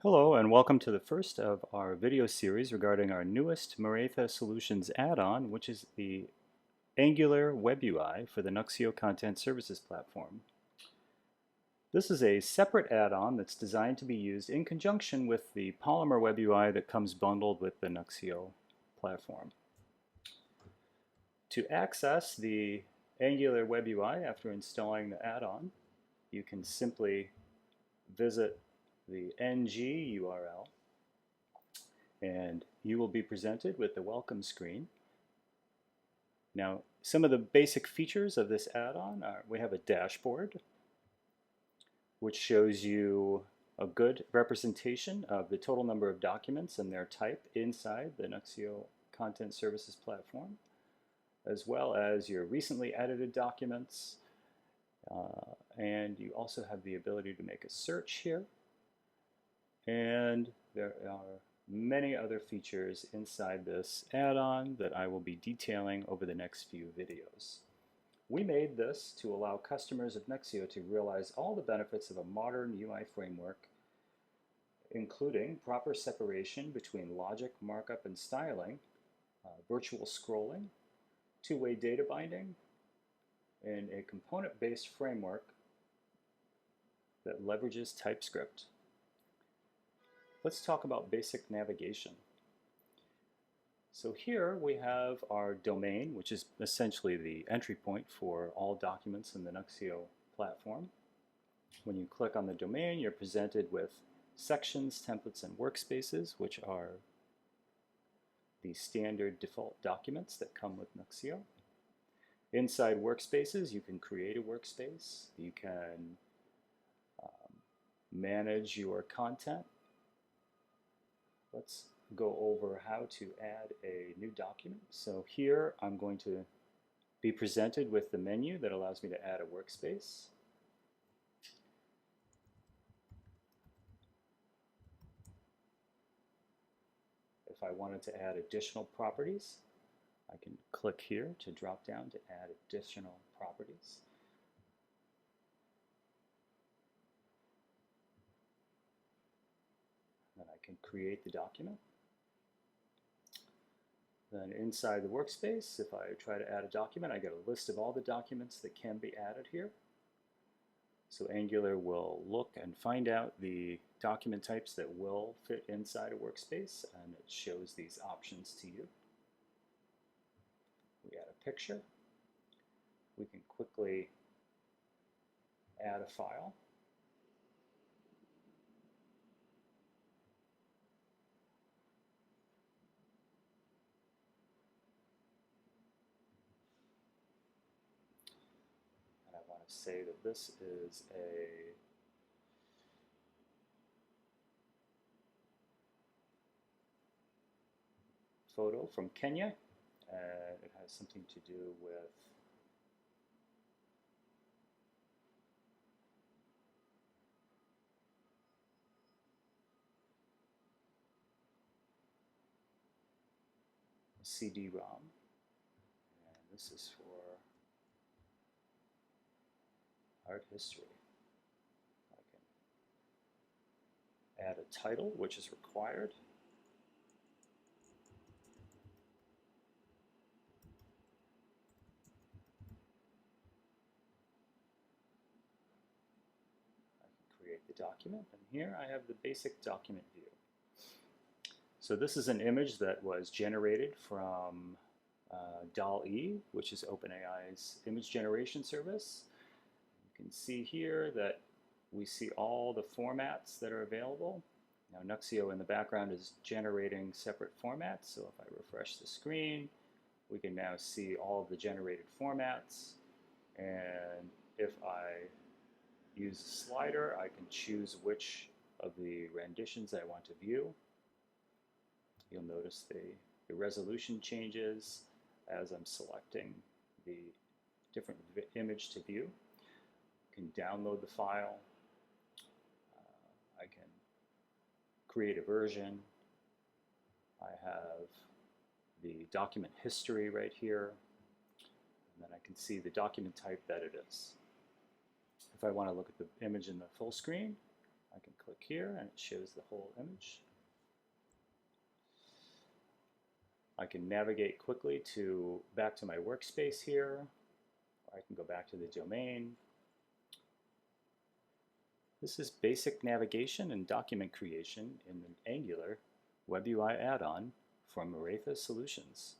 Hello and welcome to the first of our video series regarding our newest Maretha Solutions add-on, which is the Angular WebUI for the Nuxeo Content Services platform. This is a separate add-on that's designed to be used in conjunction with the Polymer WebUI that comes bundled with the Nuxeo platform. To access the Angular WebUI after installing the add-on, you can simply visit the ng URL and you will be presented with the welcome screen. Now, some of the basic features of this add-on are we have a dashboard which shows you a good representation of the total number of documents and their type inside the Nuxeo Content Services platform, as well as your recently edited documents, and you also have the ability to make a search here. And there are many other features inside this add-on that I will be detailing over the next few videos. We made this to allow customers of Nuxeo to realize all the benefits of a modern UI framework, including proper separation between logic, markup, and styling, virtual scrolling, two-way data binding, and a component-based framework that leverages TypeScript. Let's talk about basic navigation. So here we have our domain, which is essentially the entry point for all documents in the Nuxeo platform. When you click on the domain, you're presented with sections, templates, and workspaces, which are the standard default documents that come with Nuxeo. Inside workspaces, you can create a workspace. You can manage your content. Let's go over how to add a new document. So here I'm going to be presented with the menu that allows me to add a workspace. If I wanted to add additional properties, I can click here to drop down to add additional properties. Then I can create the document. Then inside the workspace, if I try to add a document, I get a list of all the documents that can be added here. So Angular will look and find out the document types that will fit inside a workspace, and it shows these options to you. We add a picture. We can quickly add a file. And I want to say that this is a photo from Kenya, and it has something to do with CD-ROM, and this is for art history. I can add a title, which is required. I can create the document, and here I have the basic document view. So this is an image that was generated from DALL-E, which is OpenAI's image generation service. You can see here that we see all the formats that are available. Now Nuxeo in the background is generating separate formats, so if I refresh the screen, we can now see all of the generated formats, and if I use a slider, I can choose which of the renditions I want to view. You'll notice the resolution changes as I'm selecting the different image to view. I can download the file. I can create a version. I have the document history right here. And then I can see the document type that it is. If I want to look at the image in the full screen, I can click here and it shows the whole image. I can navigate quickly back to my workspace here. Or I can go back to the domain. This is basic navigation and document creation in an Angular WebUI add-on from Maretha Solutions.